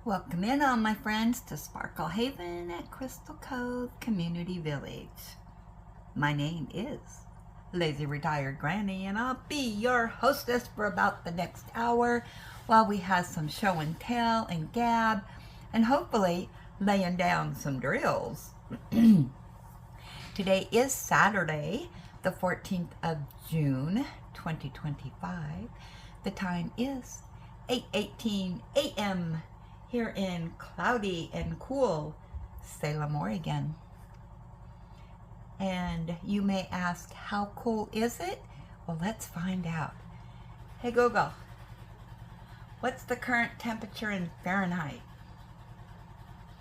Welcome in all my friends to Sparkle Haven at Crystal Cove Community Village. My name is Lazy Retired Granny, and I'll be your hostess for about the next hour while we have some show and tell and gab and hopefully laying down some drills. Today is Saturday, the 14th of June, 2025. The time is 8:18 a.m. here in cloudy and cool Salem, Oregon. And you may ask, how cool is it? Well, let's find out. Hey Google, what's the current temperature in Fahrenheit?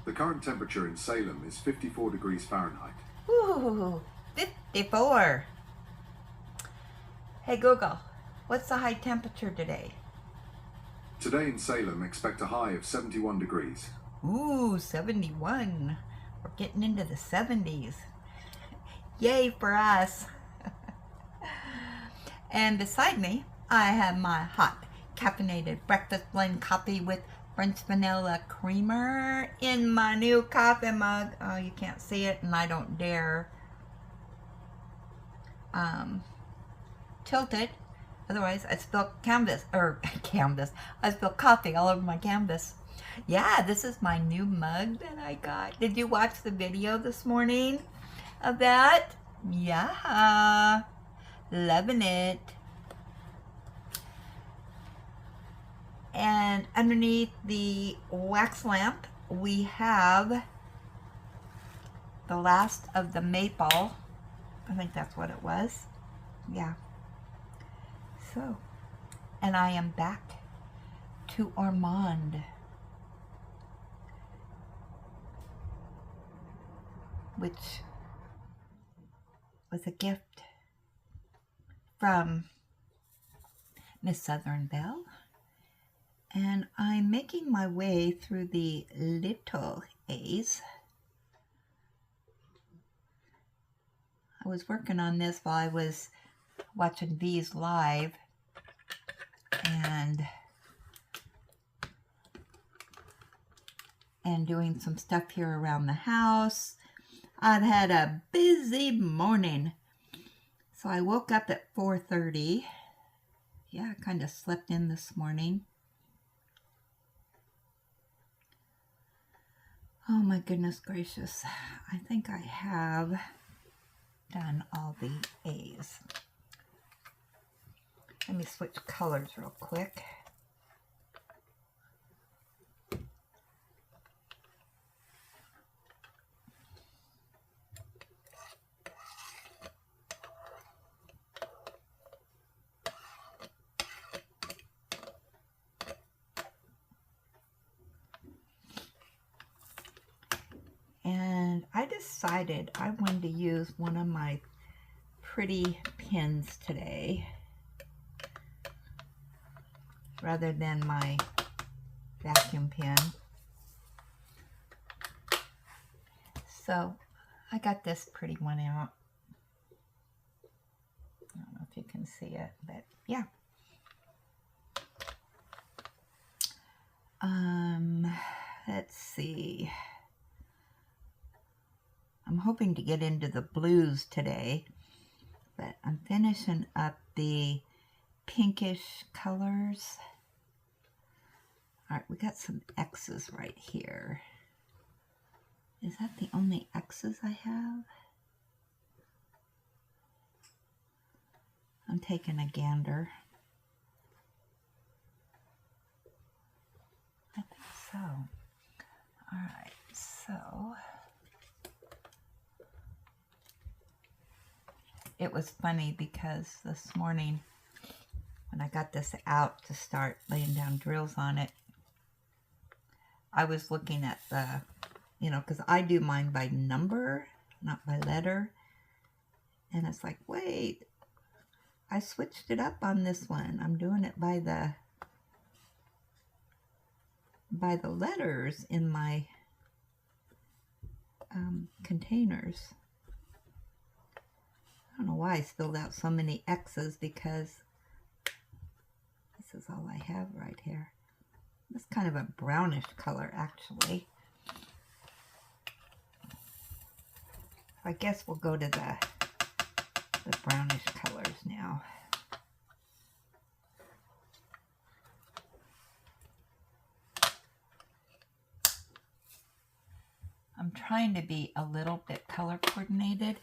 The current temperature in Salem is 54 degrees Fahrenheit. Ooh, 54. Hey Google, what's the high temperature today? Today in Salem, expect a high of 71 degrees. Ooh, 71. We're getting into the 70s. Yay for us. And beside me, I have my hot caffeinated breakfast blend coffee with French vanilla creamer in my new coffee mug. Oh, you can't see it, and I don't dare tilt it. Otherwise, I spill I spill coffee all over my canvas. Yeah, this is my new mug that I got. Did you watch the video this morning of that? Yeah, loving it. And underneath the wax lamp, we have the last of the maple. I think that's what it was. Yeah. So, and I am back to Ormonde, which was a gift from Miss Southern Belle. And I'm making my way through the little A's. I was working on this while I was watching V's live and doing some stuff here around the house. I've had a busy morning. So I woke up at 4:30. Yeah, I kind of slept in this morning. Oh my goodness gracious. I think I have done all the A's. Let me switch colors real quick. And I decided I wanted to use one of my pretty pins today rather than my vacuum pen. So I got this pretty one out. I don't know if you can see it, but yeah. Let's see. I'm hoping to get into the blues today, but I'm finishing up the pinkish colors. All right, we got some X's right here. Is that the only X's I have? I'm taking a gander. I think so. All right, so it was funny because this morning when I got this out to start laying down drills on it, I was looking at the, because I do mine by number, not by letter. And it's like, wait, I switched it up on this one. I'm doing it by the letters in my containers. I don't know why I spilled out so many X's because this is all I have right here. It's kind of a brownish color, actually. I guess we'll go to the brownish colors now. I'm trying to be a little bit color coordinated.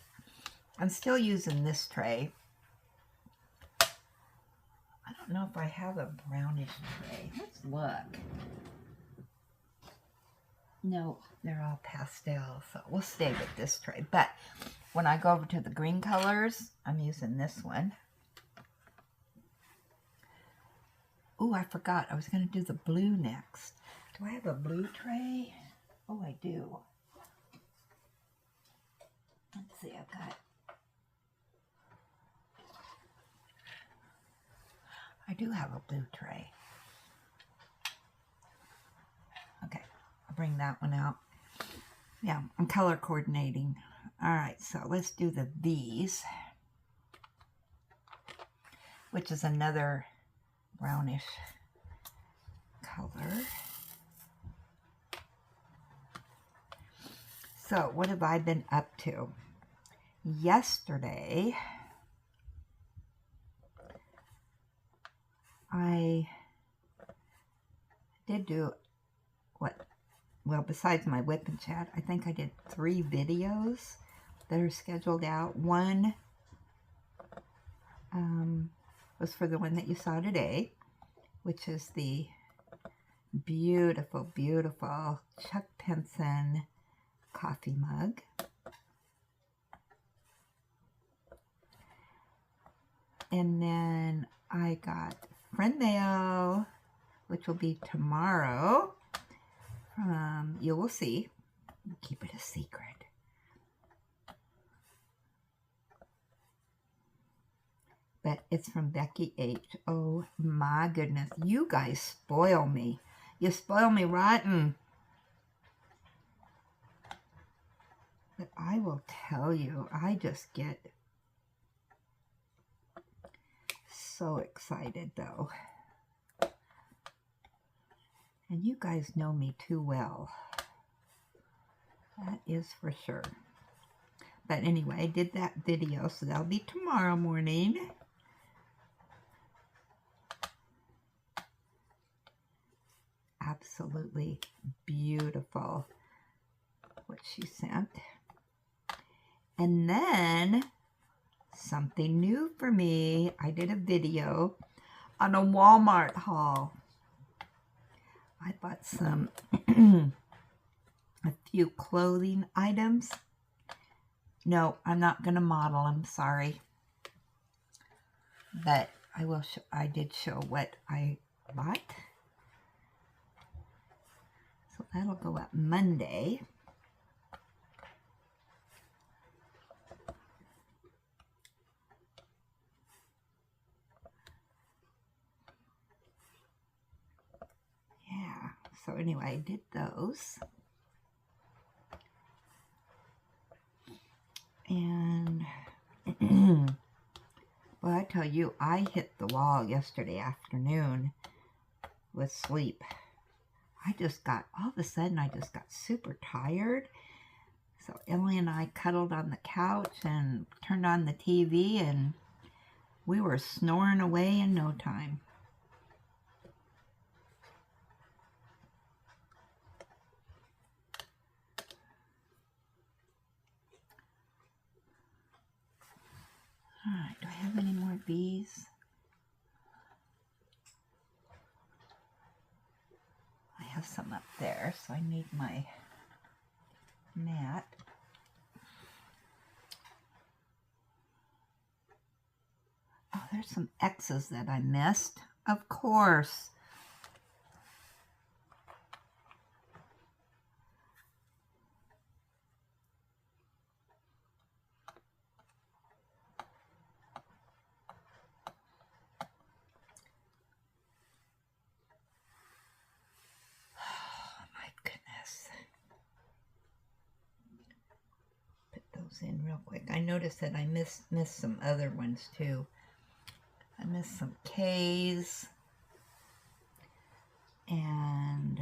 I'm still using this tray. I don't know if I have a brownish tray. Let's look. No, they're all pastel, so we'll stay with this tray. But when I go over to the green colors, I'm using this one. Oh, I forgot. I was going to do the blue next. Do I have a blue tray? Oh, I do. Let's see, I do have a blue tray. Okay, I'll bring that one out. Yeah, I'm color coordinating. All right, so let's do the V's, which is another brownish color. So what have I been up to? Yesterday, I did do well, besides my whip and chat, I think I did 3 videos that are scheduled out. One was for the one that you saw today, which is the beautiful, beautiful Chuck Penson coffee mug. And then I got friend mail, which will be tomorrow. You will see. Keep it a secret. But it's from Becky H. Oh my goodness. You guys spoil me. You spoil me rotten. But I will tell you, I just get so excited though. And you guys know me too well. That is for sure. But anyway, I did that video, so that'll be tomorrow morning. Absolutely beautiful what she sent. And then something new for me. I did a video on a Walmart haul. I bought some, a few clothing items. No, I'm not going to model, I'm sorry. But I will. I did show what I bought. So that'll go up Monday. So anyway, I did those. And, well, I tell you, I hit the wall yesterday afternoon with sleep. I just got, all of a sudden, I just got super tired. So Emily and I cuddled on the couch and turned on the TV, and we were snoring away in no time. Alright, do I have any more of these? I have some up there, so I need my mat. Oh, there's some X's that I missed. Of course. In real quick. I noticed that I missed some other ones too. I missed some K's And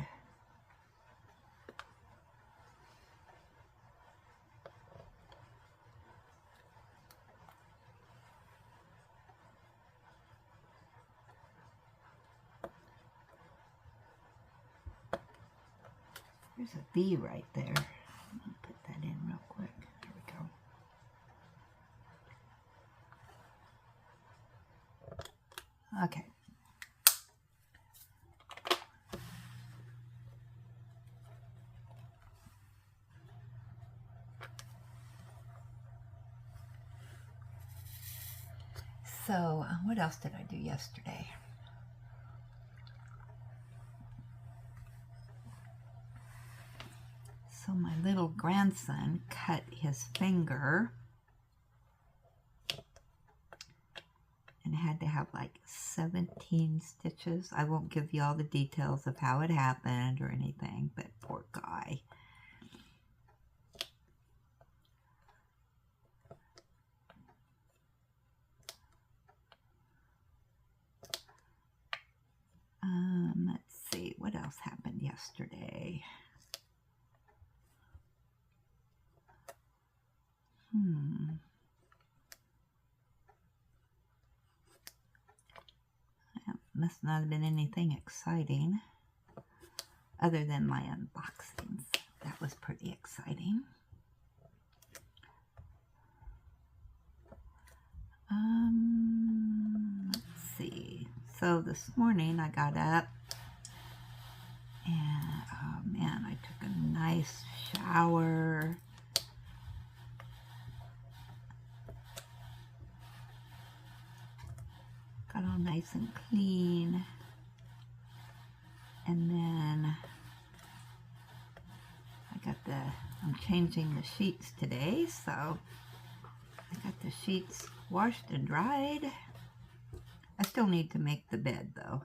there's a V right there. I'm going to put that in real quick. There we go. Okay. So, what else did I do yesterday? So my little grandson cut his finger and had to have like 17 stitches. I won't give you all the details of how it happened or anything, but poor guy. Let's see, what else happened yesterday? Must not have been anything exciting other than my unboxings. That was pretty exciting. Let's see. So this morning I got up and, oh man, I took a nice shower. Got all nice and clean. And then I'm changing the sheets today, so I got the sheets washed and dried. I still need to make the bed though.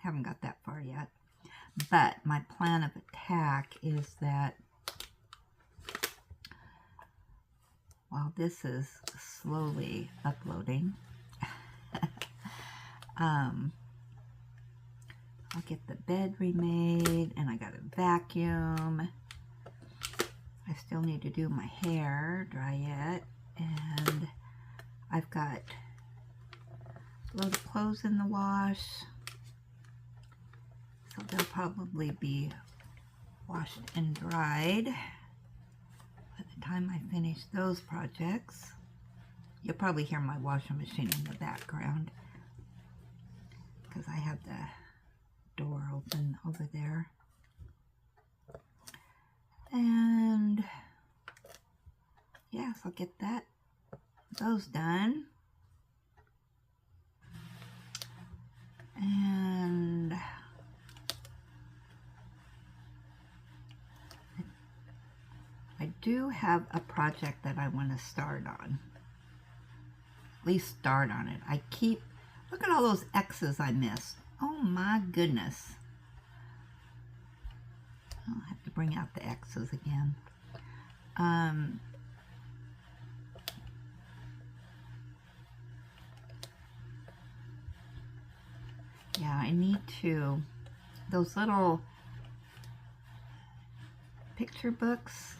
Haven't got that far yet. But my plan of attack is that while this is slowly uploading, I'll get the bed remade, and I got a vacuum. I still need to do my hair, dry it, and I've got a load of clothes in the wash, so they'll probably be washed and dried by the time I finish those projects. You'll probably hear my washing machine in the background because I have the door open over there. And yes, I'll get those done. And I do have a project that I want to start on. At least start on it. Look at all those X's I missed. Oh my goodness. I'll have to bring out the X's again. Yeah, I need to, those little picture books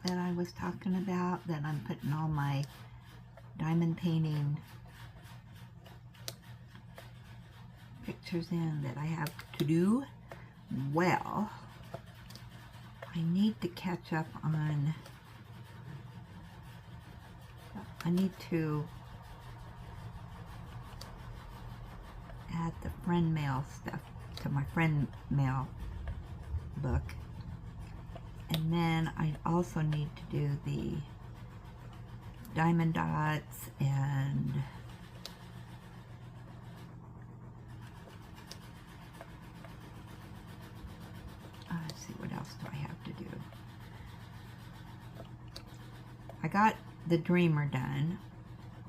that I was talking about, that I'm putting all my diamond painting pictures in that I have to do. Well, I need to catch up on, I need to add the friend mail stuff to my friend mail book. And then I also need to do the diamond dots and let's see, what else do I have to do? I got the Dreamer done.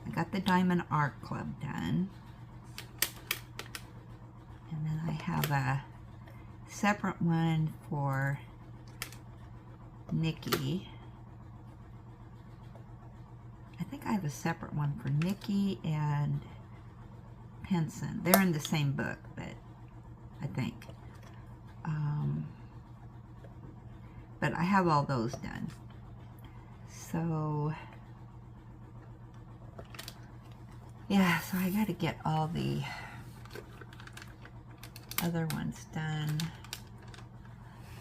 I got the Diamond Art Club done. And then I have a separate one for Nikki. I think I have a separate one for Nikki and Penson. They're in the same book, but I think. But I have all those done. So, yeah, so I got to get all the other ones done.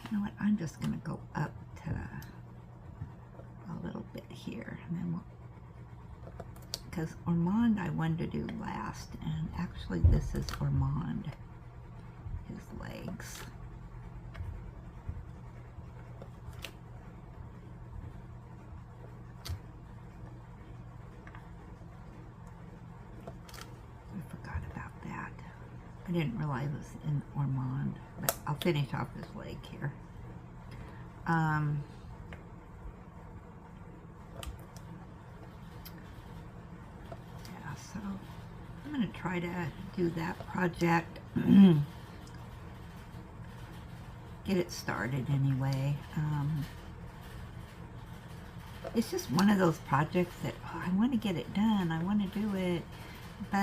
You know what? I'm just going to go up to a little bit here. And then we'll, because Ormonde I wanted to do last. And actually this is Ormonde. His legs. I didn't realize it was in Ormonde, but I'll finish off his leg here. Yeah, so I'm going to try to do that project. Get it started anyway. It's just one of those projects that, oh, I want to get it done. I want to do it, but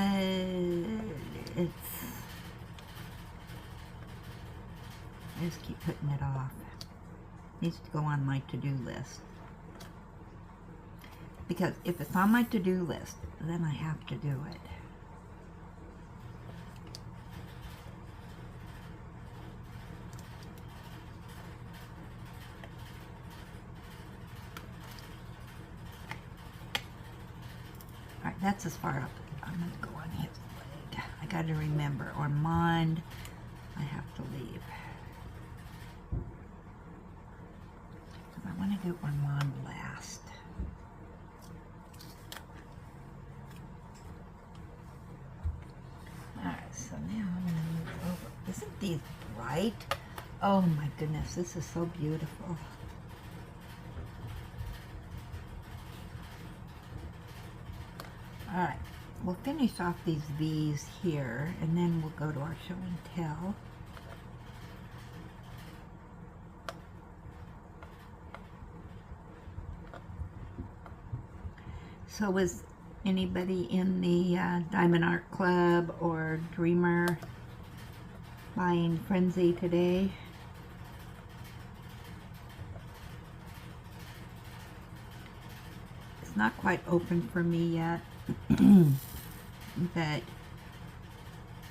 I just keep putting it off. It needs to go on my to-do list. Because if it's on my to-do list, then I have to do it. Alright, that's as far up. I'm going to go on his leg. I got to remember, Ormonde, I have to leave. I want to do Ormonde last. Alright, so now I'm going to move over. Isn't these bright? Oh my goodness, this is so beautiful. Alright, we'll finish off these V's here, and then we'll go to our show and tell. So was anybody in the Diamond Art Club or Dreamer buying Frenzy today? It's not quite open for me yet, but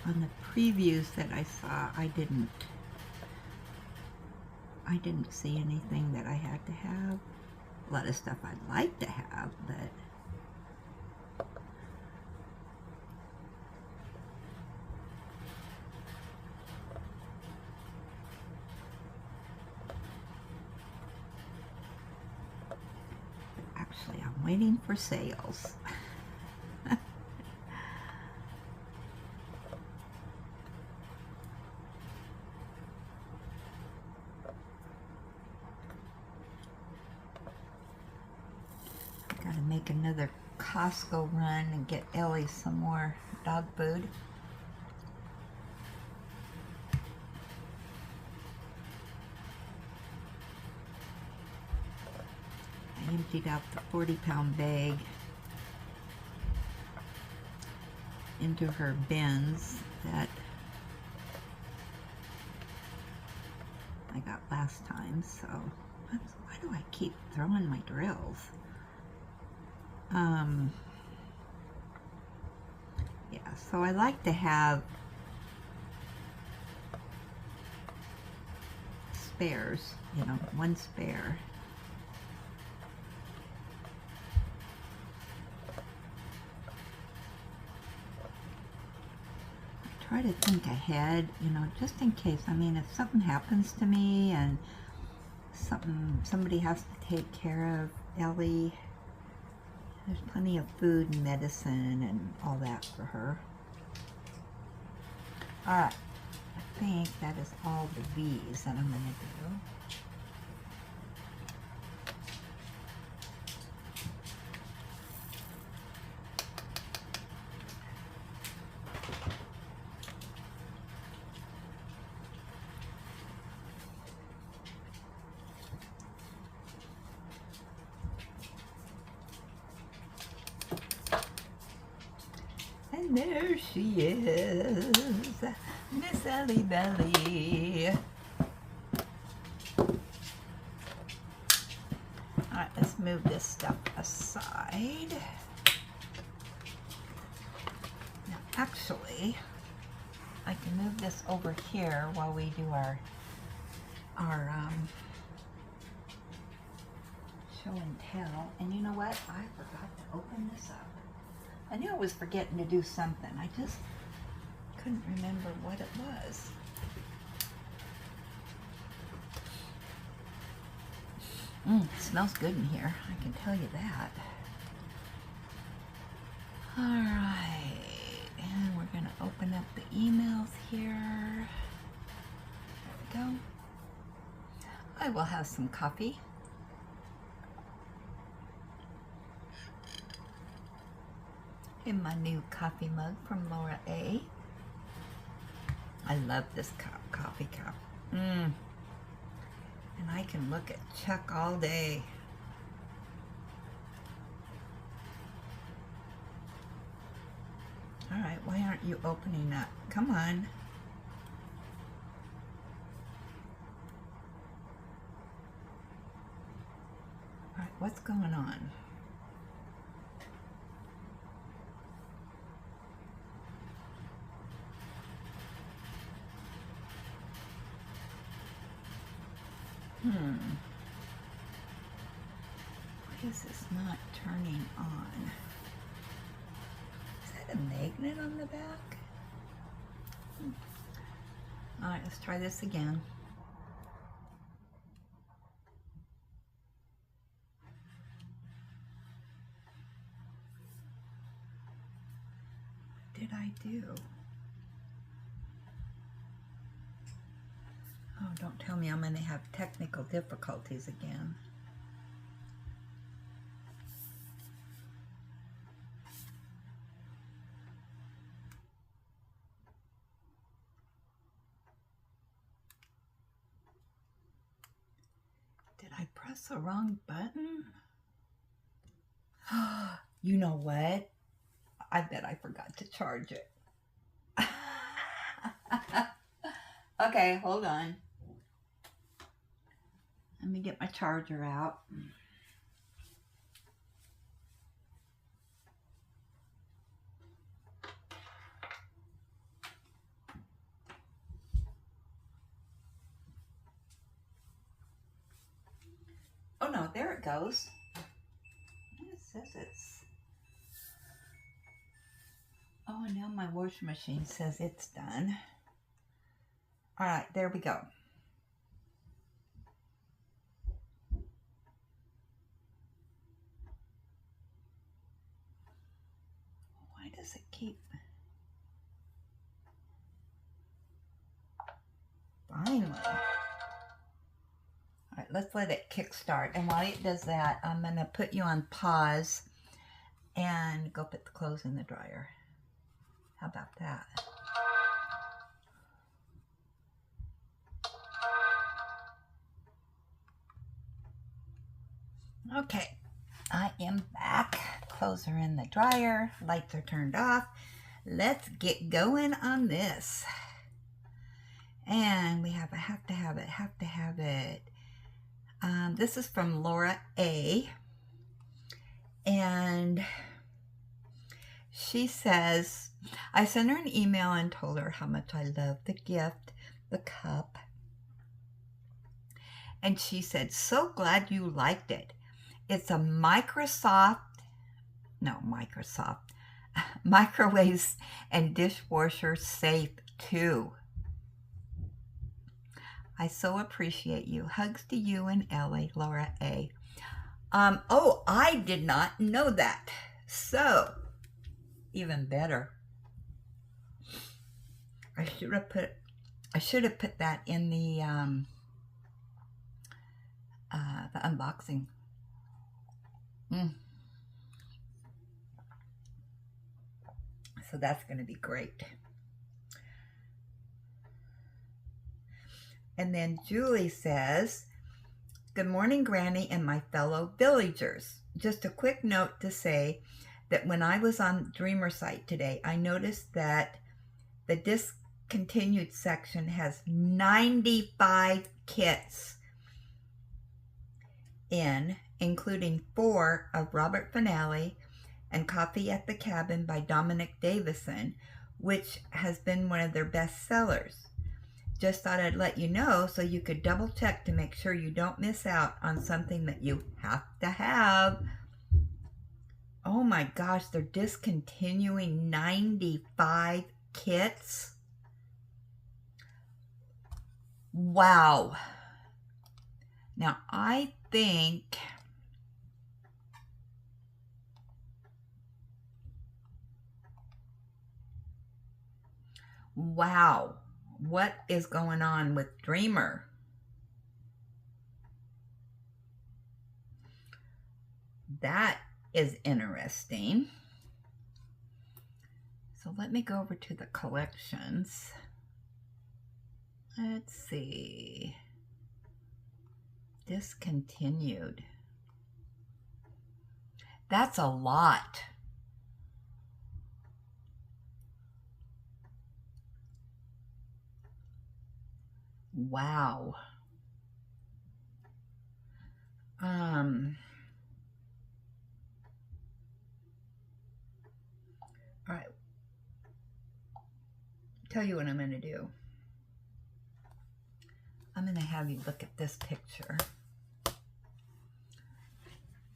on the previews that I saw, I didn't see anything that I had to have. A lot of stuff I'd like to have, but actually, I'm waiting for sales. Gotta make another Costco run and get Ellie some more dog food. I emptied out the 40-pound bag into her bins that I got last time, so why do I keep throwing my drills? Yeah, so I like to have spares, you know, one spare. I try to think ahead, you know, just in case. I mean, if something happens to me and somebody has to take care of Ellie, there's plenty of food and medicine and all that for her. Alright, I think that is all the V's that I'm going to do. And there she is, Miss Ellie Belly. Alright, let's move this stuff aside. Now, actually, I can move this over here while we do our show and tell. And you know what? I forgot to open this up. I knew I was forgetting to do something. I just couldn't remember what it was. It smells good in here, I can tell you that. Alright, and we're going to open up the emails here. There we go. I will have some coffee. In my new coffee mug from Laura A. I love this coffee cup. And I can look at Chuck all day. All right, why aren't you opening up? Come on. All right, what's going on? Why is this not turning on? Is that a magnet on the back? All right, let's try this again. What did I do? Oh, don't tell me I'm going to have technical difficulties again. Did I press the wrong button? You know what? I bet I forgot to charge it. Okay, hold on. Let me get my charger out. Oh no, there it goes. It says it's... Oh, and now my washing machine says it's done. All right, there we go. Why does it keep... Finally. All right, let's let it kickstart. And while it does that, I'm going to put you on pause and go put the clothes in the dryer. How about that? Okay, I am back. Clothes are in the dryer. Lights are turned off. Let's get going on this. And we have a have to have it. This is from Laura A. And she says, I sent her an email and told her how much I love the gift, the cup. And she said, so glad you liked it. It's a microwave and dishwasher safe too. I so appreciate you. Hugs to you and Ellie, Laura A. Oh, I did not know that. So, even better. I should have put that in the unboxing. So that's going to be great. And then Julie says, good morning, Granny and my fellow villagers. Just a quick note to say that when I was on Dreamer site today, I noticed that the discontinued section has 95 kits in, including 4 of Robert Finale and Coffee at the Cabin by Dominic Davison, which has been one of their best sellers. Just thought I'd let you know so you could double check to make sure you don't miss out on something that you have to have. Oh my gosh, they're discontinuing 95 kits. Wow. Now I think wow, what is going on with Dreamer? That is interesting. So let me go over to the collections. Let's see. Discontinued. That's a lot. Wow. All right. Tell you what I'm going to do. I'm going to have you look at this picture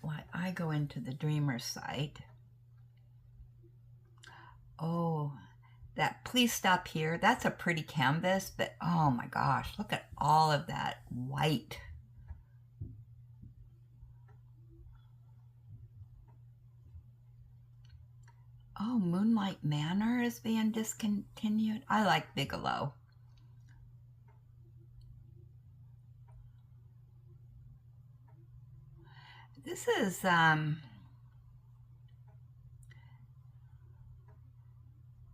while I go into the Dreamer site. Oh, that Please Stop Here. That's a pretty canvas, but oh my gosh, look at all of that white. Oh, Moonlight Manor is being discontinued. I like Bigelow. This is,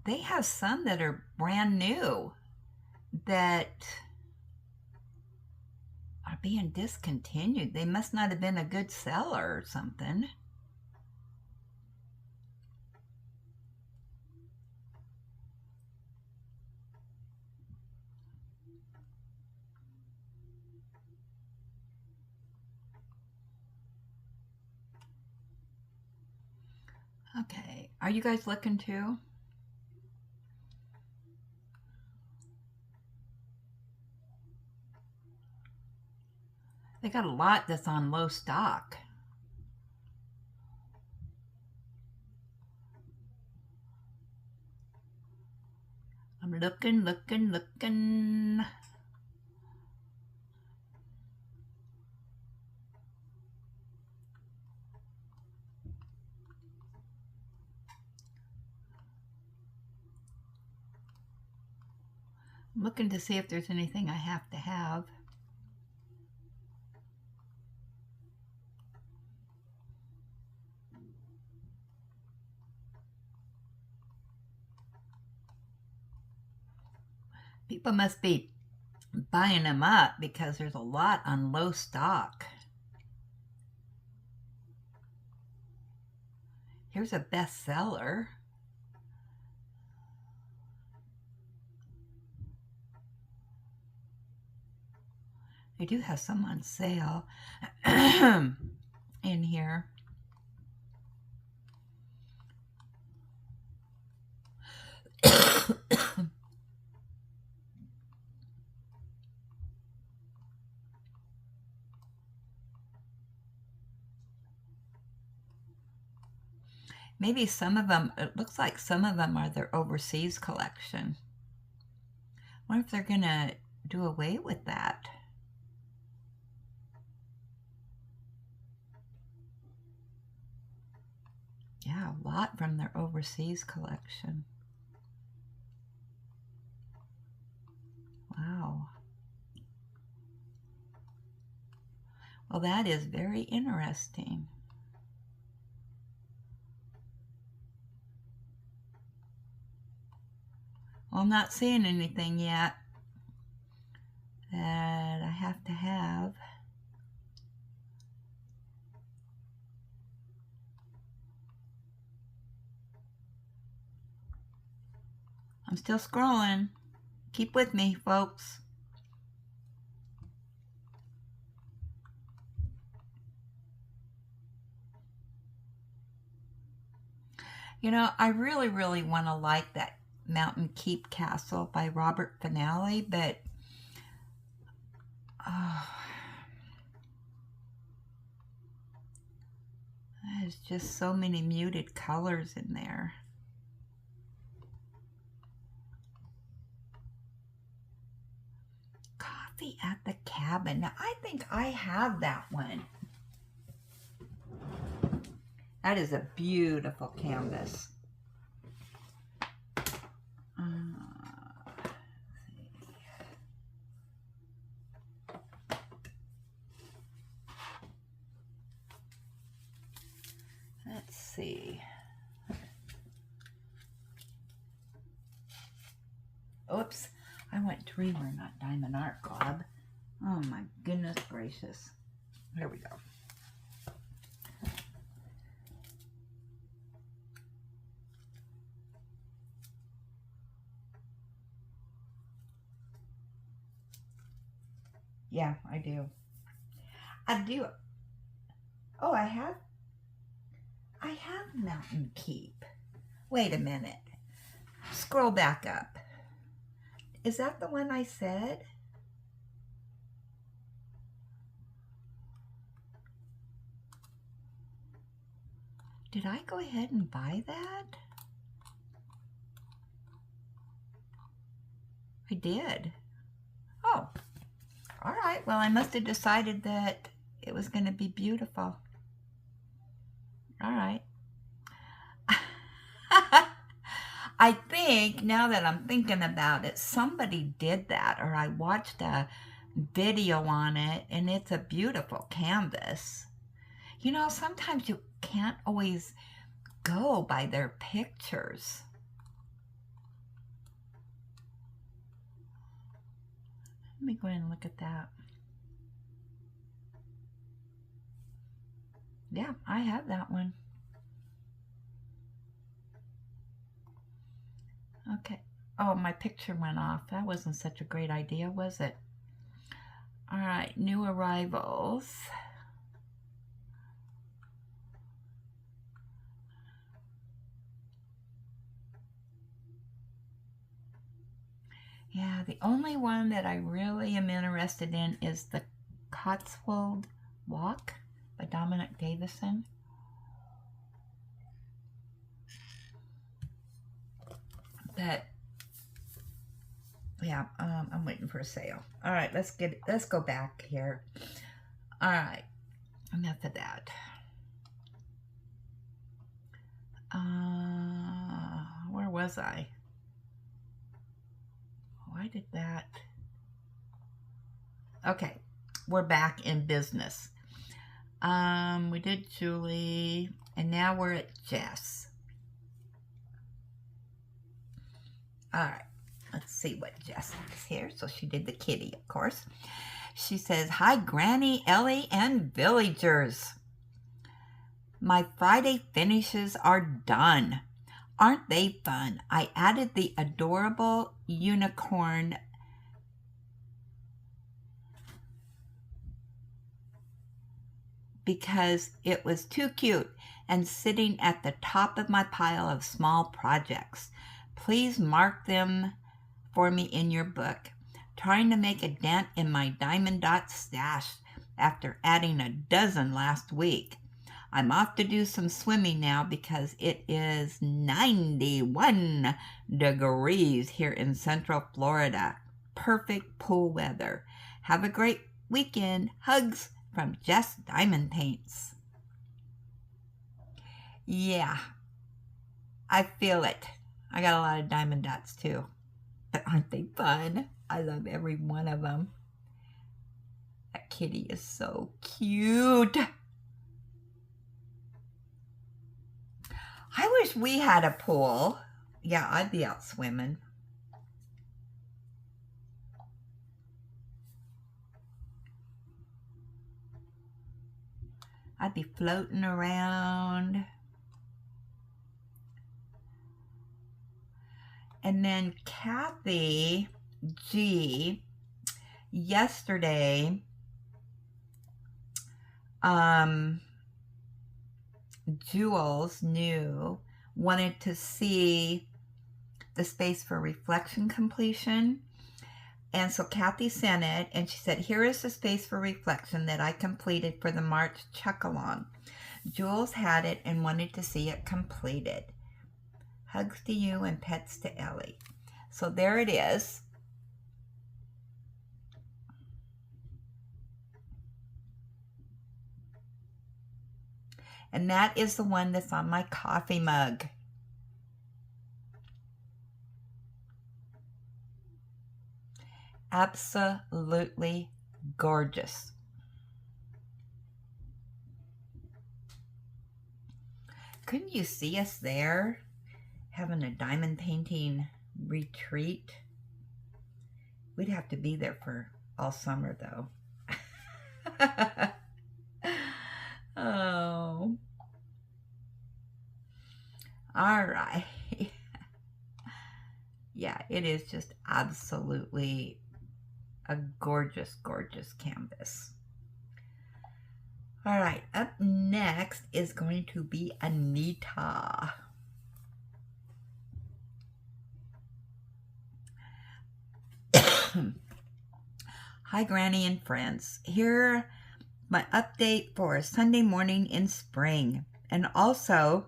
they have some that are brand new that are being discontinued. They must not have been a good seller or something. Okay, are you guys looking too? They got a lot that's on low stock. I'm looking. I'm looking to see if there's anything I have to have. People must be buying them up because there's a lot on low stock. Here's a bestseller. They do have some on sale in here. Maybe some of them, it looks like some of them are their overseas collection. I wonder if they're going to do away with that. Yeah, a lot from their overseas collection. Wow. Well, that is very interesting. Well, I'm not seeing anything yet that I have to have. I'm still scrolling. Keep with me, folks. You know, I really, really want to like that Mountain Keep Castle by Robert Finale, but there's just so many muted colors in there. Coffee at the Cabin. Now, I think I have that one. That is a beautiful canvas. Let's see. Oops, I went Dreamer, not Diamond Art Glob. Oh my goodness gracious. There we go. Yeah, I do. I do. Oh, I have Mountain Keep. Wait a minute. Scroll back up. Is that the one I said? Did I go ahead and buy that? I did. Oh, all right. Well, I must have decided that it was going to be beautiful. All right. I think, now that I'm thinking about it, somebody did that, or I watched a video on it, and it's a beautiful canvas. You know, sometimes you can't always go by their pictures. Let me go ahead and look at that. Yeah, I have that one. Okay. Oh, my picture went off. That wasn't such a great idea, was it? All right, new arrivals. Yeah, the only one that I really am interested in is the Cotswold Walk by Dominic Davison. But yeah, I'm waiting for a sale. All right, let's go back here. All right, enough of that. Where was I? Why did that? Okay, we're back in business. We did Julie, and now we're at Jess. All right, let's see what Jess is here. So she did the kitty, of course. She says, "Hi, Granny, Ellie, and villagers. My Friday finishes are done. Aren't they fun? I added the adorable unicorn because it was too cute and sitting at the top of my pile of small projects. Please mark them for me in your book. Trying to make a dent in my diamond dot stash after adding a dozen last week. I'm off to do some swimming now because it is 91 degrees here in Central Florida. Perfect pool weather. Have a great weekend. Hugs from Jess Diamond Paints." Yeah, I feel it. I got a lot of diamond dots too. But aren't they fun? I love every one of them. That kitty is so cute. I wish we had a pool. Yeah, I'd be out swimming. I'd be floating around. And then Kathy G, yesterday, Jules wanted to see the space for reflection completion. And so Kathy sent it, and she said, here is the space for reflection that I completed for the March check-along. Jules had it and wanted to see it completed. Hugs to you and pets to Ellie. So there it is. And that is the one that's on my coffee mug. Absolutely gorgeous. Couldn't you see us there having a diamond painting retreat? We'd have to be there for all summer though. Oh. All right. Yeah, it is just absolutely a gorgeous, gorgeous canvas. All right, up next is going to be Anita. Hi, Granny and friends. Here, my update for Sunday morning in spring, and also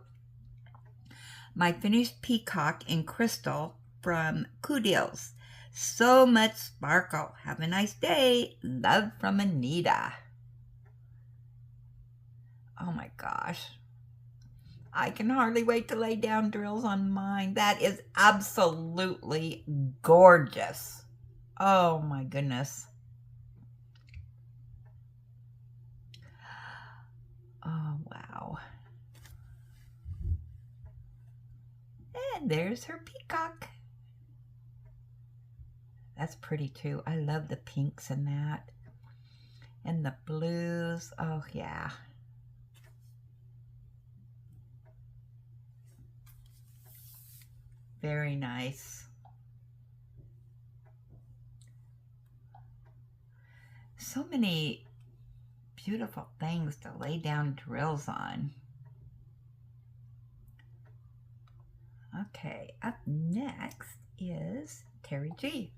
my finished peacock in crystal from Kudiels. So much sparkle. Have a nice day. Love from Anita. Oh my gosh. I can hardly wait to lay down drills on mine. That is absolutely gorgeous. Oh my goodness. Oh wow. And there's her peacock. That's pretty too. I love the pinks in that. And the blues. Oh yeah. Very nice. So many beautiful things to lay down drills on. Okay, up next is Terry G.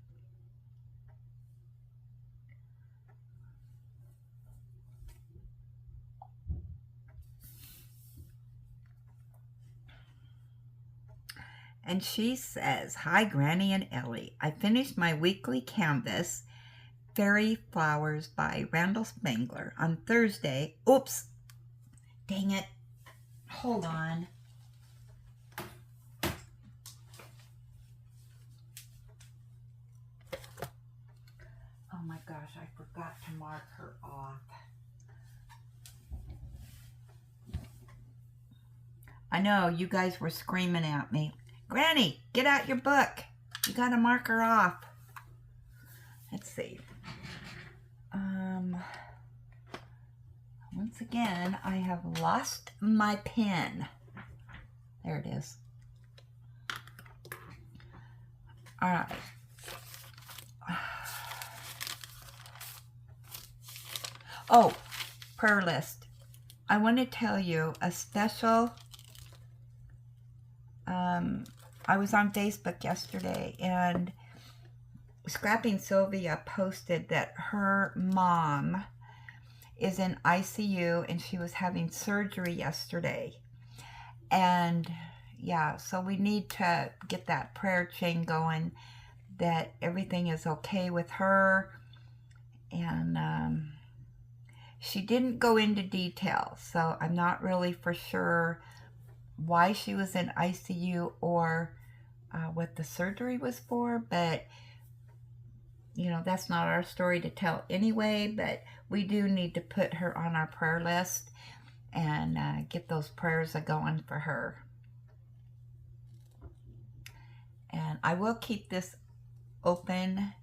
And she says, hi, Granny and Ellie. I finished my weekly canvas, Fairy Flowers by Randall Spangler, on Thursday. Oops. Dang it. Hold on. Oh my gosh, I forgot to mark her off. I know, you guys were screaming at me. Granny, get out your book. You got to mark her off. Let's see. Once again, I have lost my pen. There it is. All right. Oh, prayer list. I want to tell you a special... I was on Facebook yesterday, and Scrapping Sylvia posted that her mom is in ICU and she was having surgery yesterday. And yeah, so we need to get that prayer chain going that everything is okay with her. And she didn't go into detail, so I'm not really for sure why she was in ICU or what the surgery was for, but you know, that's not our story to tell anyway. But we do need to put her on our prayer list and get those prayers going for her. And I will keep this open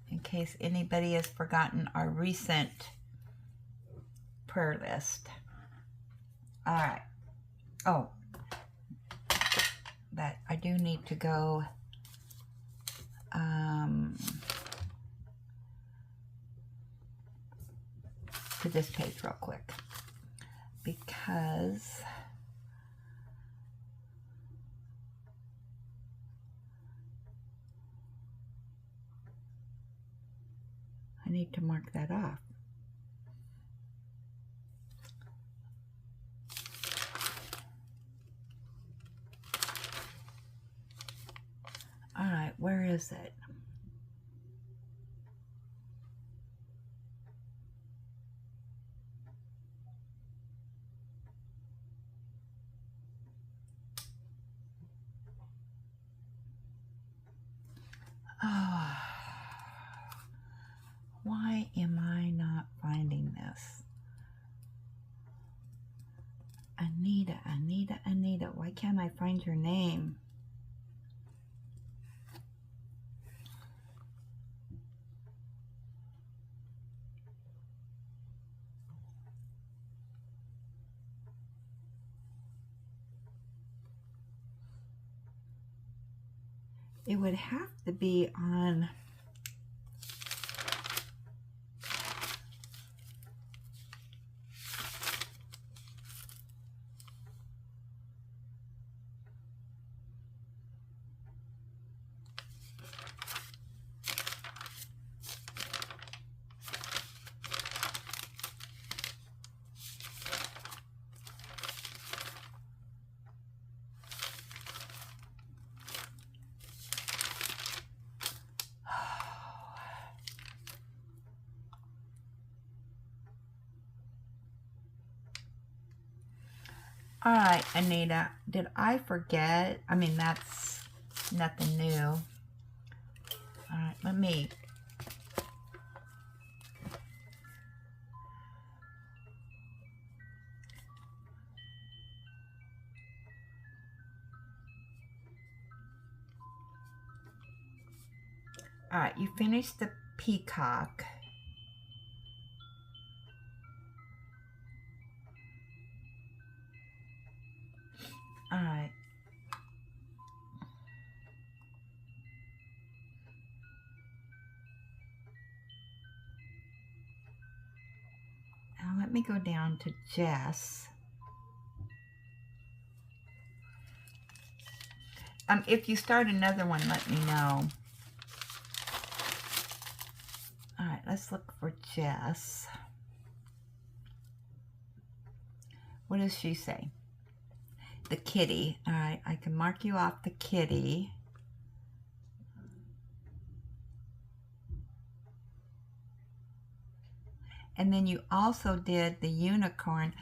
in case anybody has forgotten our recent prayer list. All right. Oh, that I do need to go to this page real quick, because I need to mark that off. All right, where is it? Oh, why am I not finding this? Anita, Anita, Anita, why can't I find your name? It would have to be on... All right, Anita, did I forget? I mean, that's nothing new. All right, let me... All right, you finished the peacock. All right. Now let me go down to Jess. If you start another one, let me know. All right, let's look for Jess. What does she say? The kitty. All right, I can mark you off the kitty. And then you also did the unicorn.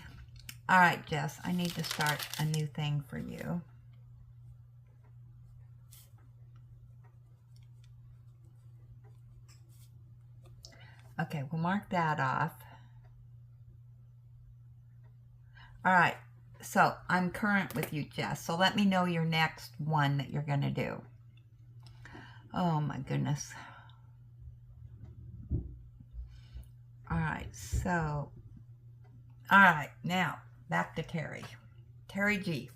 All right, Jess, I need to start a new thing for you. Okay, we'll mark that off. All right, so I'm current with you, Jess. So let me know your next one that you're going to do. Oh, my goodness. All right, so, all right, now back to Terry. Terry G.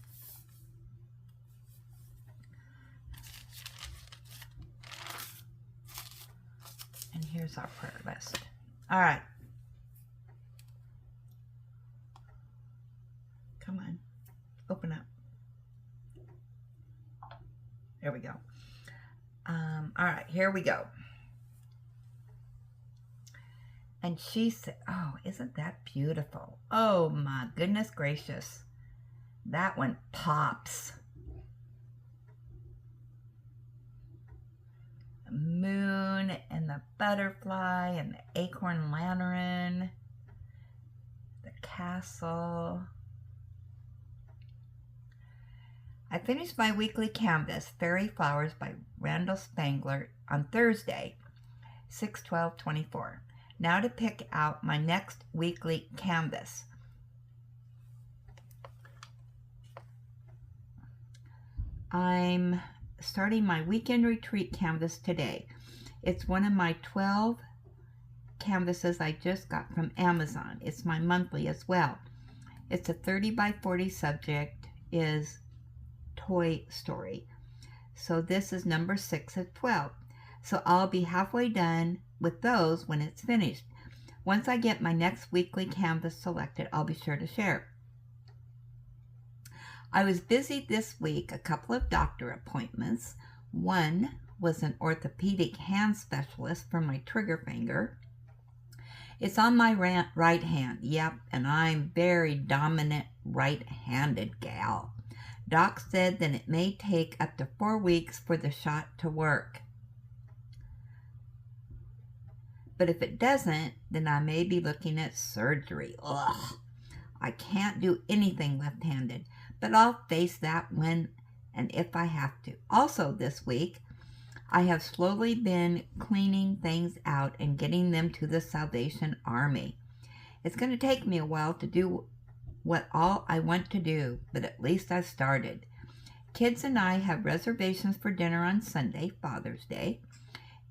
And here's our prayer list. All right. Come on, open up. There we go. All right, here we go. And she said, oh, isn't that beautiful? Oh my goodness gracious. That one pops. The moon and the butterfly and the acorn lantern. The castle. I finished my weekly canvas, Fairy Flowers by Randall Spangler, on Thursday, 6/12/24. Now to pick out my next weekly canvas. I'm starting my weekend retreat canvas today. It's one of my 12 canvases I just got from Amazon. It's my monthly as well. It's a 30 by 40 subject, is Toy Story. So this is number 6 of 12. So I'll be halfway done with those when it's finished. Once I get my next weekly canvas selected, I'll be sure to share. I was busy this week, a couple of doctor appointments. One was an orthopedic hand specialist for my trigger finger. It's on my right hand, yep, and I'm very dominant right-handed gal. Doc said that it may take up to 4 weeks for the shot to work. But if it doesn't, then I may be looking at surgery. Ugh, I can't do anything left-handed, but I'll face that when and if I have to. Also this week, I have slowly been cleaning things out and getting them to the Salvation Army. It's going to take me a while to do what all I want to do, but at least I've started. Kids and I have reservations for dinner on Sunday, Father's Day.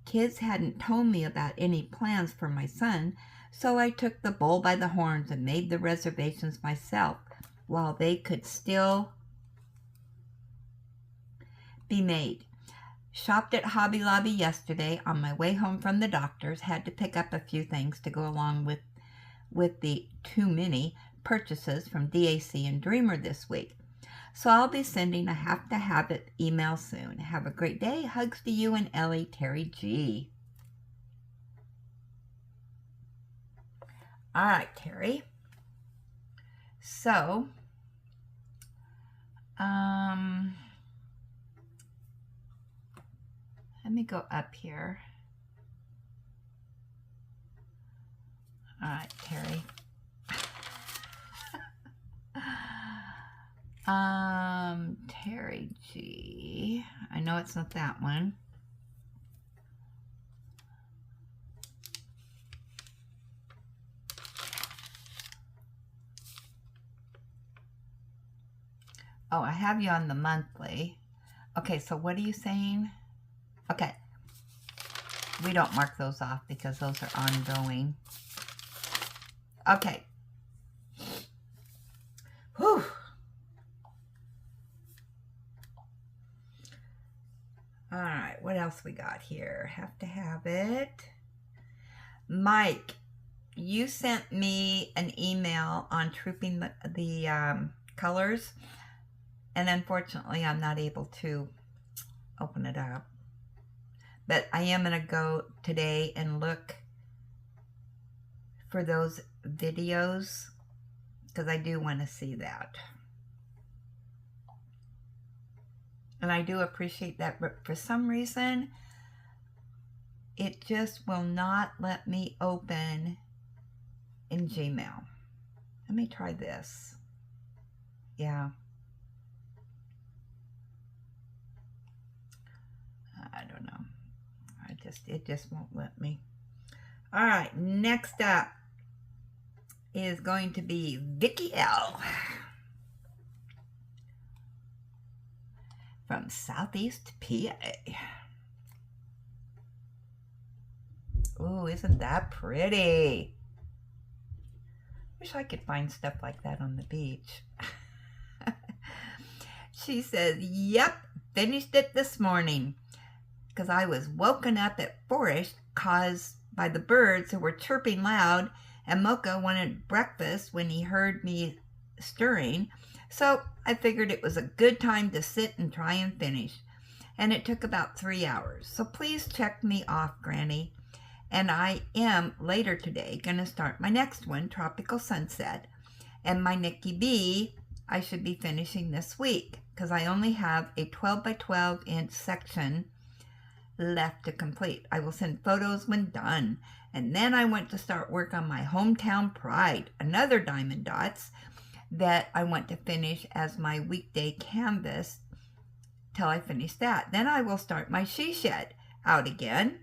Kids hadn't told me about any plans for my son, so I took the bull by the horns and made the reservations myself while they could still be made. Shopped at Hobby Lobby yesterday on my way home from the doctor's. Had to pick up a few things to go along with the too many purchases from DAC and Dreamer this week. So I'll be sending a Have to Have It email soon. Have a great day. Hugs to you and Ellie, Terry G. All right, Terry. So, let me go up here. All right, Terry. Terry G. I know it's not that one. Oh, I have you on the monthly. Okay, so what are you saying? Okay. We don't mark those off because those are ongoing. Okay. Whew. All right, what else we got here? Have to have it. Mike, you sent me an email on trooping the colors, and unfortunately I'm not able to open it up. But I am going to go today and look for those videos because I do want to see that. And I do appreciate that, but for some reason, it just will not let me open in Gmail. Let me try this. Yeah. I don't know. It just won't let me. All right, next up is going to be Vicky L. From Southeast PA. Ooh, isn't that pretty? Wish I could find stuff like that on the beach. She says, yep, finished it this morning because I was woken up at 4-ish caused by the birds who were chirping loud, and Mocha wanted breakfast when he heard me stirring. So I figured it was a good time to sit and try and finish. And it took about 3 hours. So please check me off, Granny. And I am later today going to start my next one, Tropical Sunset. And my Nikki B, I should be finishing this week because I only have a 12 by 12 inch section left to complete. I will send photos when done. And then I want to start work on my Hometown Pride, another Diamond Dots that I want to finish as my weekday canvas till I finish that. Then I will start my she shed out again.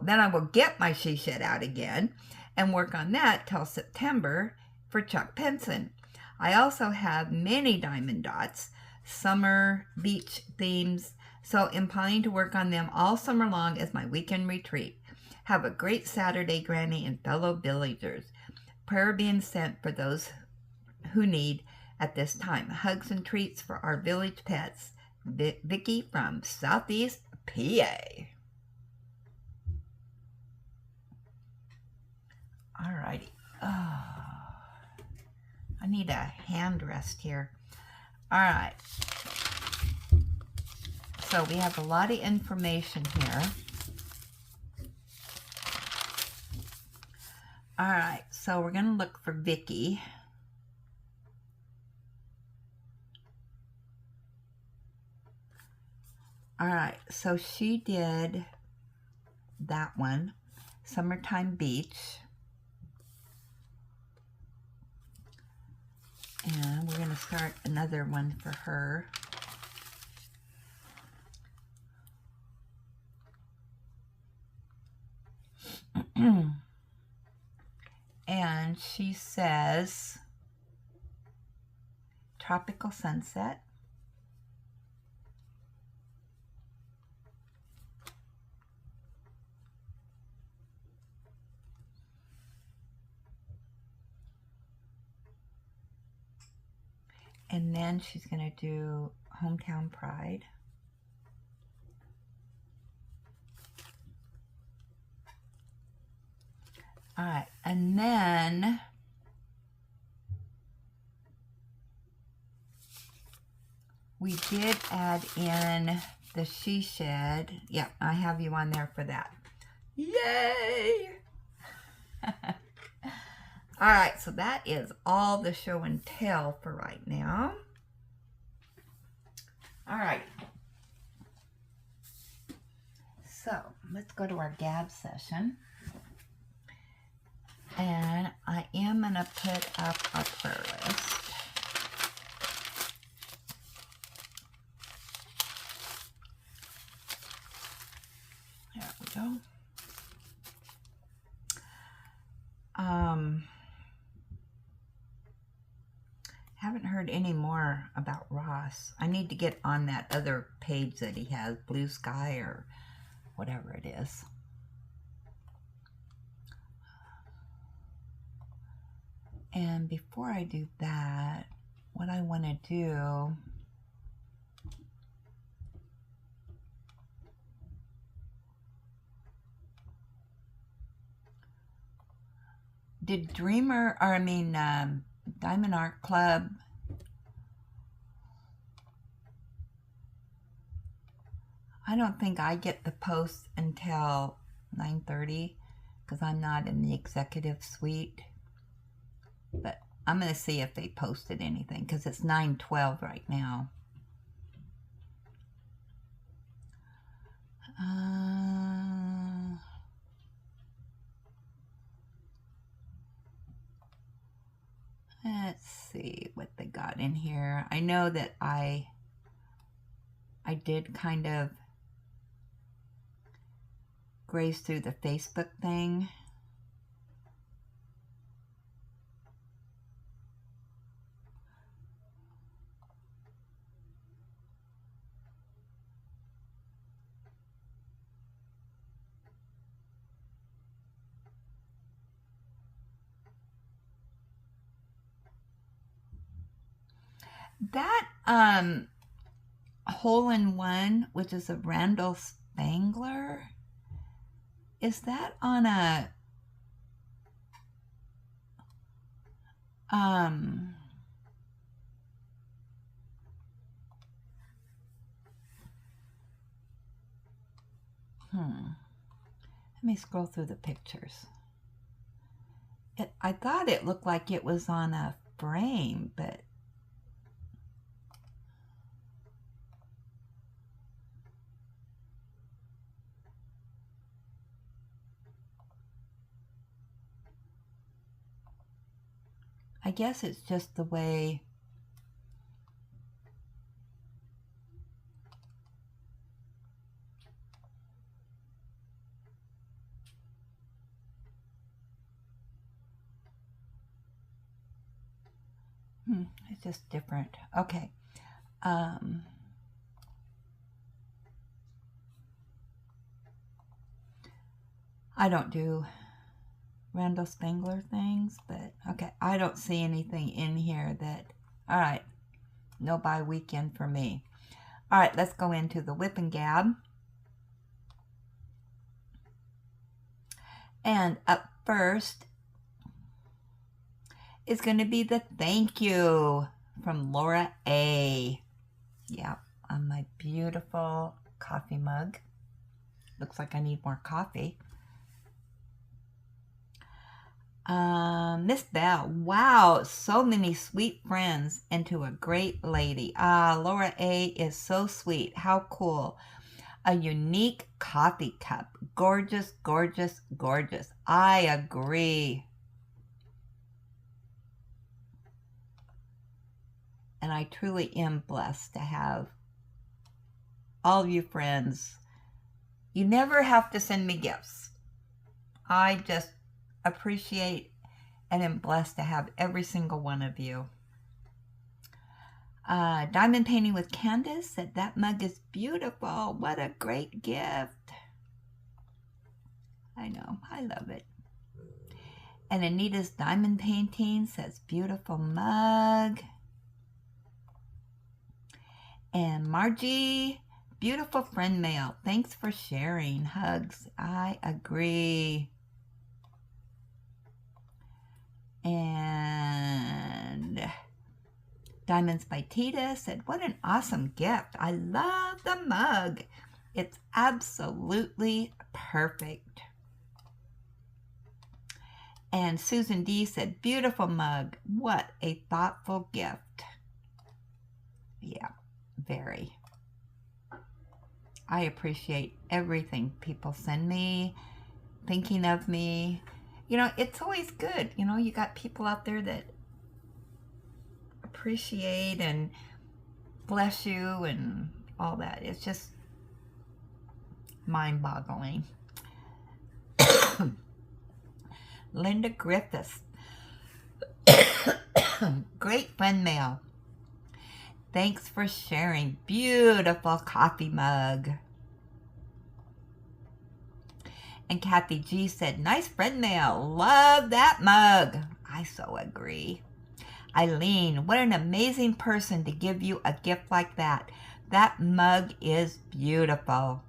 Then I will get my she shed out again and work on that till September for Chuck Penson. I also have many Diamond Dots, summer beach themes, so I'm planning to work on them all summer long as my weekend retreat. Have a great Saturday, Granny and fellow villagers. Prayer being sent for those who need at this time. Hugs and treats for our village pets, Vicky from Southeast PA. Alrighty. Oh, I need a hand rest here. Alright. So we have a lot of information here. Alright, so we're going to look for Vicky. Alright, so she did that one, Summertime Beach. And we're going to start another one for her. And she says, Tropical Sunset. And then she's going to do Hometown Pride. All right, and then we did add in the She Shed. Yeah, I have you on there for that. Yay! All right, so that is all the show and tell for right now. All right. So let's go to our gab session. And I am going to put up our prayer list. There we go. Haven't heard any more about Ross. I need to get on that other page that he has, Blue Sky or whatever it is. And before I do that, what I want to do did Diamond Art Club, I don't think I get the post until 9:30 because I'm not in the executive suite. But I'm going to see if they posted anything because it's 9:12 right now. Let's see what they got in here. I know that I did kind of graze through the Facebook thing. That hole-in-one, which is a Randall Spangler, is that on a let me scroll through the pictures. I thought it looked like it was on a frame, but I guess it's just the way it's just different. Okay. I don't do Randall Spangler things, but okay, I don't see anything in here that, all right, no buy weekend for me. All right, let's go into the whip and gab. And up first is going to be the thank you from Laura A. Yeah, on my beautiful coffee mug. Looks like I need more coffee. Miss Bell, wow, so many sweet friends into a great lady. Laura A is so sweet. How cool. A unique coffee cup. Gorgeous, gorgeous, gorgeous. I agree. And I truly am blessed to have all of you friends. You never have to send me gifts. I just appreciate and am blessed to have every single one of you. Diamond Painting with Candace said that mug is beautiful. What a great gift. I know, I love it. And Anita's Diamond Painting says beautiful mug. And Margie, beautiful friend mail. Thanks for sharing. Hugs. I agree. And Diamonds by Tita said, what an awesome gift. I love the mug. It's absolutely perfect. And Susan D said, beautiful mug. What a thoughtful gift. Yeah, very. I appreciate everything people send me, thinking of me. You know, it's always good. You know, you got people out there that appreciate and bless you and all that. It's just mind-boggling. Linda Griffiths. Great friend mail. Thanks for sharing. Beautiful coffee mug. And Kathy G said, nice friend mail. Love that mug. I so agree. Eileen, what an amazing person to give you a gift like that. That mug is beautiful.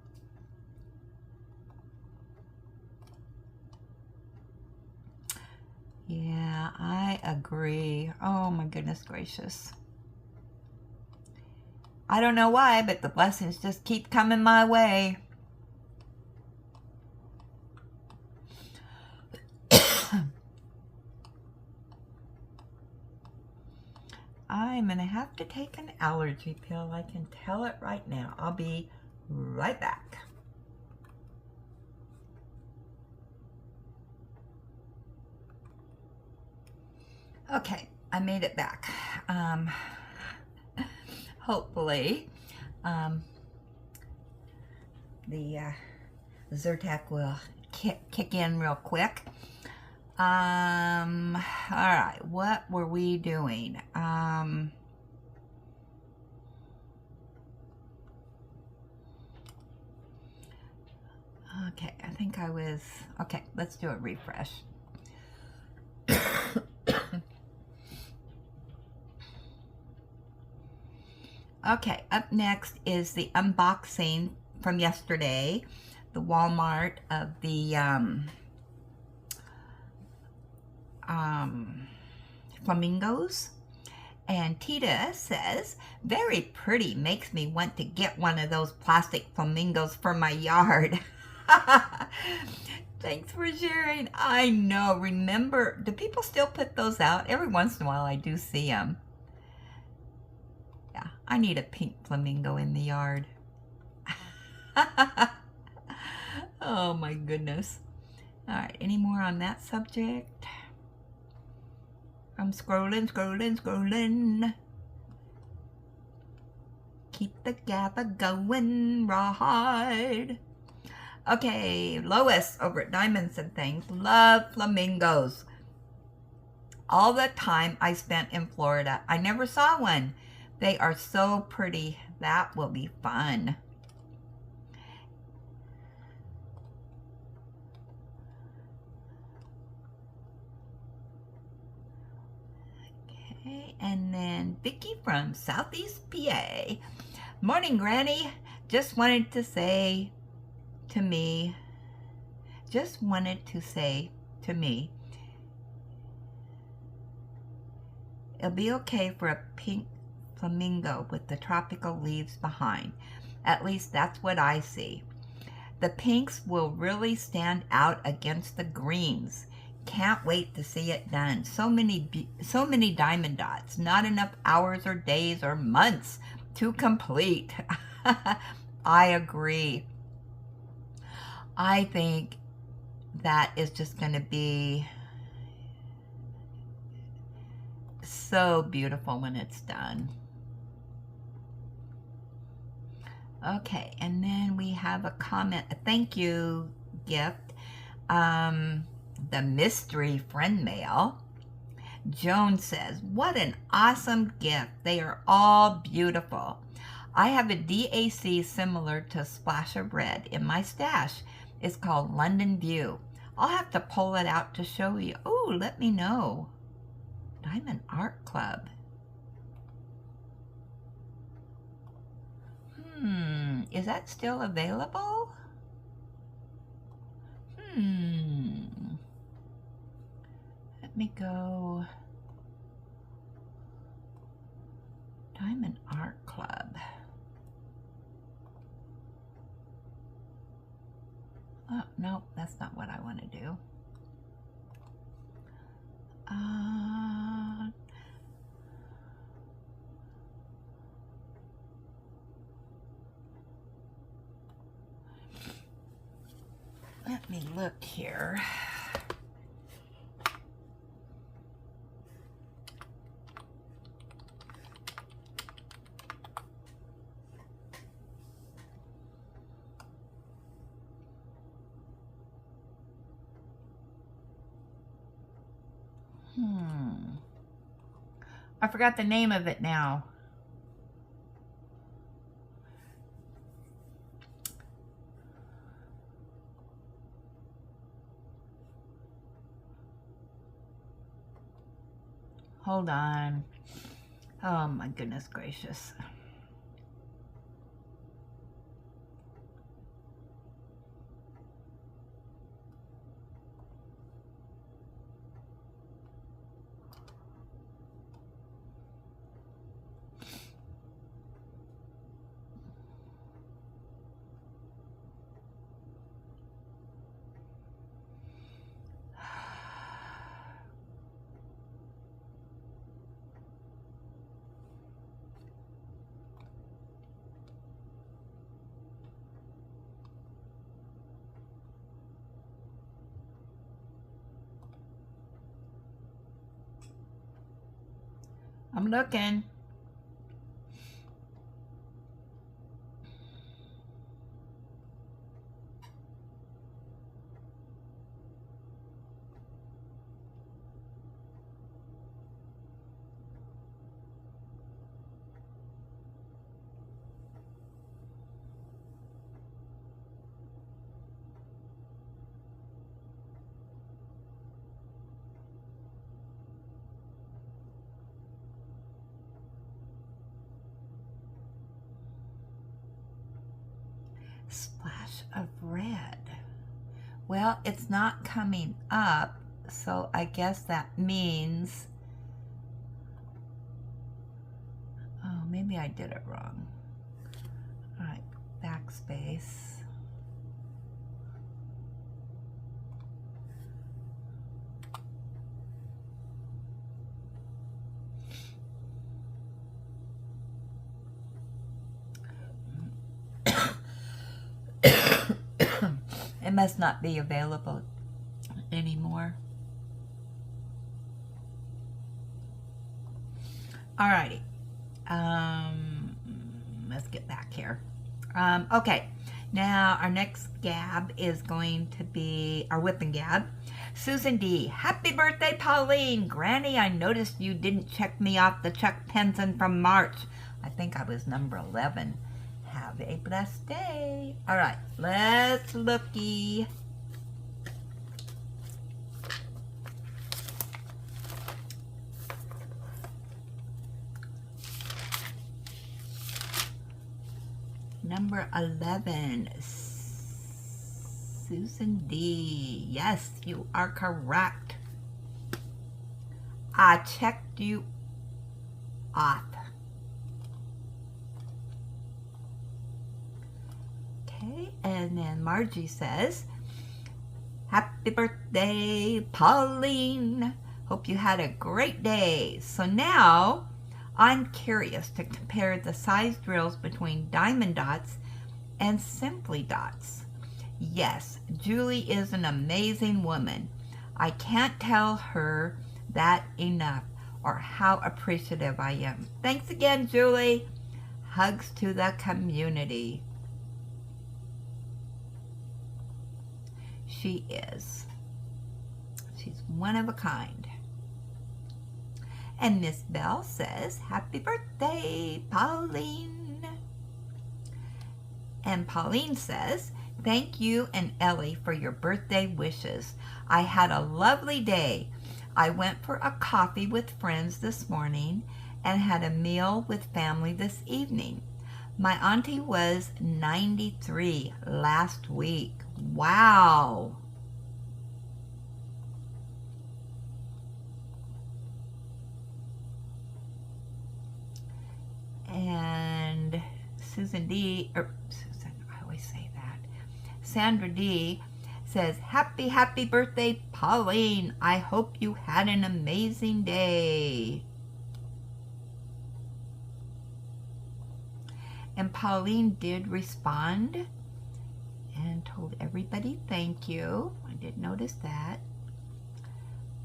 Yeah, I agree. Oh my goodness gracious. I don't know why, but the blessings just keep coming my way. I'm going to have to take an allergy pill. I can tell it right now. I'll be right back. Okay, I made it back. Hopefully, the Zyrtec will kick in real quick. All right, what were we doing? Okay, I think I was, okay, let's do a refresh. Okay, up next is the unboxing from yesterday, the Walmart of the flamingos. And Tita says, very pretty, makes me want to get one of those plastic flamingos for my yard. Thanks for sharing. I know, remember, do people still put those out? Every once in a while I do see them. Yeah, I need a pink flamingo in the yard. Oh my goodness. All right, any more on that subject? I'm scrolling. Keep the gather going, rawhide. Okay, Lois over at Diamonds and Things. Love flamingos. All the time I spent in Florida, I never saw one. They are so pretty. That will be fun. Okay, and then Vicky from Southeast PA. Morning, Granny. Just wanted to say to me, it'll be okay for a pink flamingo with the tropical leaves behind. At least that's what I see. The pinks will really stand out against the greens. Can't wait to see it done. So many diamond dots. Not enough hours or days or months to complete. I agree. I think that is just going to be so beautiful when it's done. Okay, and then we have a comment, a thank you gift. The mystery friend mail. Joan says, what an awesome gift. They are all beautiful. I have a DAC similar to Splash of Red in my stash. It's called London View. I'll have to pull it out to show you. Oh, let me know. Diamond Art Club. Is that still available? Let me go. Diamond Art Club. Oh, no, that's not what I want to do. Let me look here. I forgot the name of it now. Hold on. Oh my goodness gracious. I'm looking. Splash of Red. Well, it's not coming up, so I guess that means... Oh, maybe I did it wrong. All right, backspace. It must not be available anymore. Alrighty. Let's get back here. Okay. Now our next gab is going to be our whip and gab. Susan D. Happy birthday, Pauline. Granny, I noticed you didn't check me off the Chuck Penson from March. I think I was number 11. Have a blessed day. All right, let's looky. number 11, Susan D. Yes, you are correct. I checked you off. Okay, and then Margie says, happy birthday, Pauline. Hope you had a great day. So now I'm curious to compare the size drills between diamond dots and simply dots. Yes, Julie is an amazing woman. I can't tell her that enough, or how appreciative I am. Thanks again, Julie. Hugs to the community. She is. She's one of a kind. And Miss Bell says, happy birthday, Pauline. And Pauline says, thank you and Ellie for your birthday wishes. I had a lovely day. I went for a coffee with friends this morning and had a meal with family this evening. My auntie was 93 last week. Wow. And Susan D, or Susan, I always say that. Sandra D says, happy birthday, Pauline. I hope you had an amazing day. And Pauline did respond and told everybody thank you. I did notice that.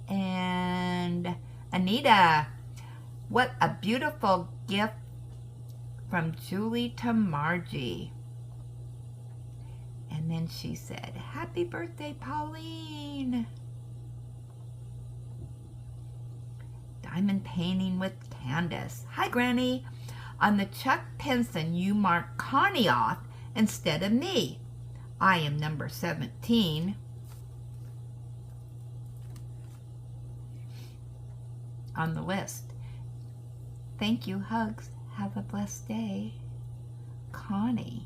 And Anita, what a beautiful gift from Julie to Margie. And then she said, happy birthday, Pauline. Diamond painting with Candace. Hi, Granny. On the Chuck Penson, you mark Connie off instead of me. I am number 17 on the list. Thank you. Hugs. Have a blessed day. Connie.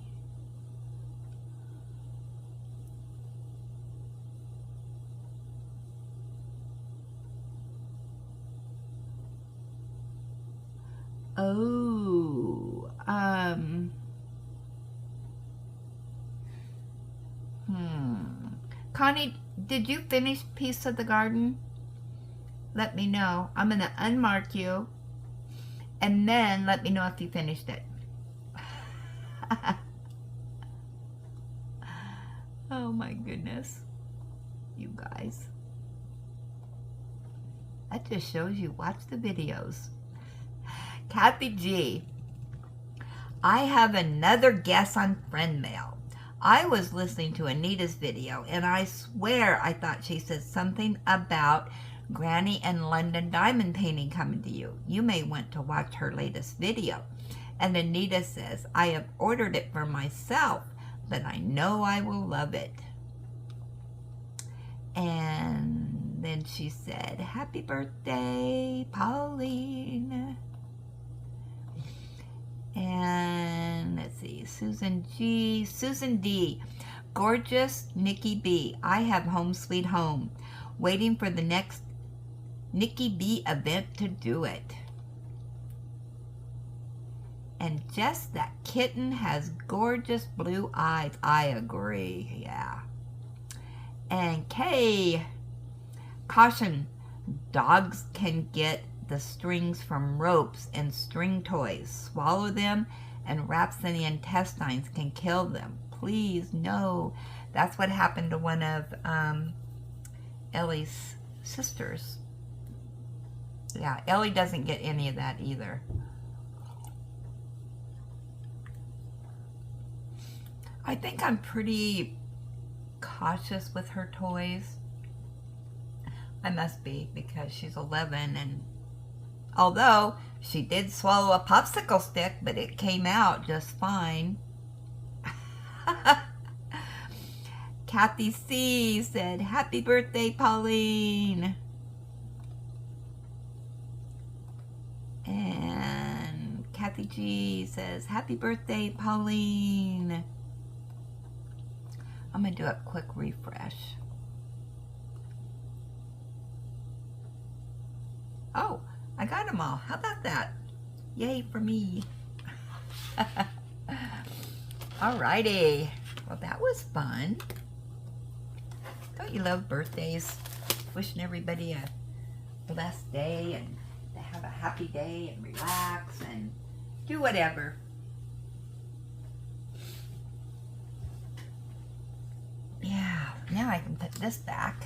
Oh, Connie, did you finish Piece of the Garden? Let me know. I'm going to unmark you, and then let me know if you finished it. Oh my goodness. You guys. That just shows you watch the videos. Kathy G. I have another guess on friend mail. I was listening to Anita's video, and I swear I thought she said something about Granny and London diamond painting coming to you. You may want to watch her latest video. And Anita says, I have ordered it for myself, but I know I will love it. And then she said, happy birthday, Pauline. And let's see, Susan G, Susan D, gorgeous Nikki B. I have Home Sweet Home, waiting for the next Nikki B event to do it. And just that kitten has gorgeous blue eyes. I agree, yeah. And Kay, caution, dogs can get the strings from ropes and string toys. Swallow them, and wraps in the intestines can kill them. Please, no. That's what happened to one of Ellie's sisters. Yeah, Ellie doesn't get any of that either. I think I'm pretty cautious with her toys. I must be, because she's 11, and although she did swallow a popsicle stick, but it came out just fine. Kathy C said, happy birthday, Pauline. And Kathy Gigi says, happy birthday, Pauline. I'm going to do a quick refresh. Oh, I got them all. How about that? Yay for me. Alrighty. Well, that was fun. Don't you love birthdays? Wishing everybody a blessed day and to have a happy day and relax and do whatever. Yeah, now I can put this back.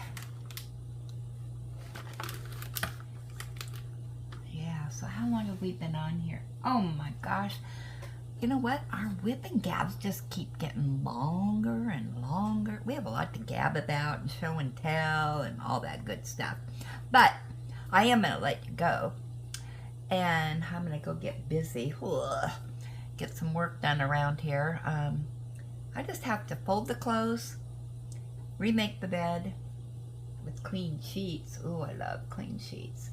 Yeah, so how long have we been on here? Oh my gosh. You know what? Our whipping gabs just keep getting longer and longer. We have a lot to gab about and show and tell and all that good stuff. But I am going to let you go. And I'm going to go get busy. Ugh. Get some work done around here. I just have to fold the clothes, remake the bed with clean sheets. Ooh, I love clean sheets.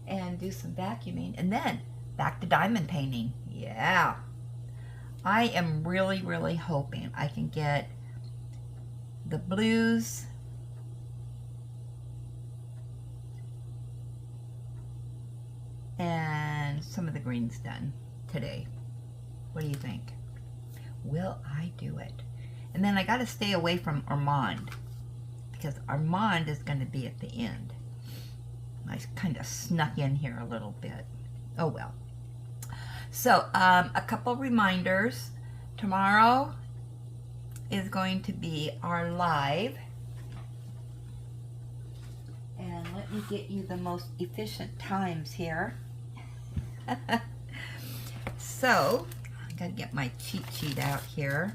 And do some vacuuming. And then back to diamond painting. Yeah. I am really, really hoping I can get the blues and some of the greens done today. What do you think? Will I do it? And then I got to stay away from Ormonde because Ormonde is going to be at the end. I kind of snuck in here a little bit. Oh well. So, a couple reminders. Tomorrow is going to be our live. And let me get you the most efficient times here. So, I gotta get my cheat sheet out here.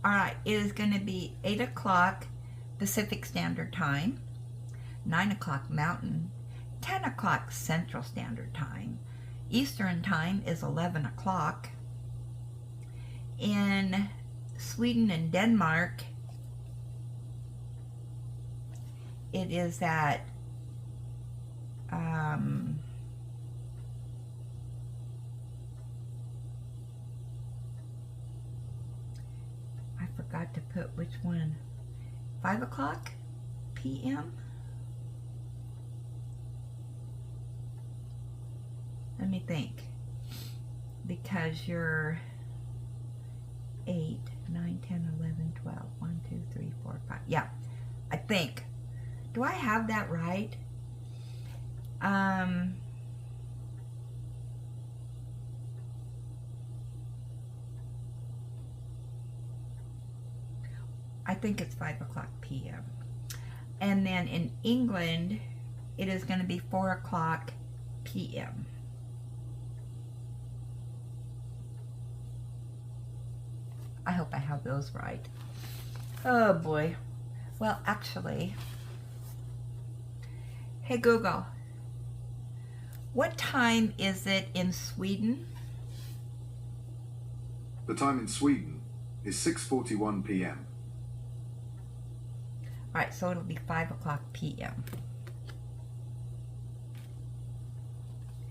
Alright, it is going to be 8 o'clock Pacific Standard Time, 9 o'clock Mountain, 10 o'clock Central Standard Time. Eastern Time is 11 o'clock. In Sweden and Denmark, it is at I forgot to put which one. 5 o'clock p.m. Let me think, because you're 8, 9, 10, 11, 12, 1, 2, 3, 4, 5. Yeah, I think. Do I have that right? I think it's 5 o'clock p.m. And then in England, it is going to be 4 o'clock p.m. I hope I have those right. Oh boy. Well, actually, hey Google, what time is it in Sweden? The time in Sweden is 6:41 p.m. All right, so it'll be 5 o'clock p.m.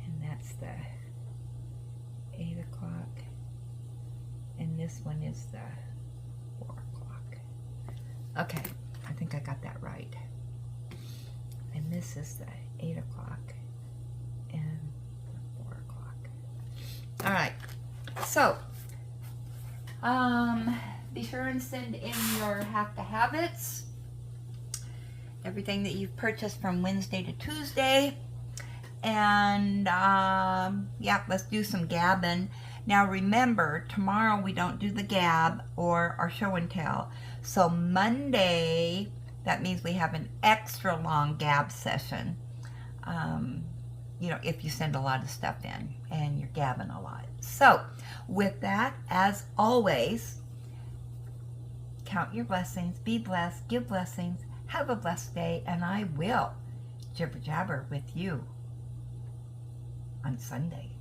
And that's the 8 o'clock. And this one is the 4 o'clock. Okay, I think I got that right. And this is the 8 o'clock and the 4 o'clock. All right, so be sure and send in your have to have it's. Everything that you've purchased from Wednesday to Tuesday. And yeah, let's do some gabbing. Now remember, tomorrow we don't do the gab or our show and tell. So Monday, that means we have an extra long gab session. You know, if you send a lot of stuff in and you're gabbing a lot. So with that, as always, count your blessings, be blessed, give blessings, have a blessed day, and I will jibber jabber with you on Sunday.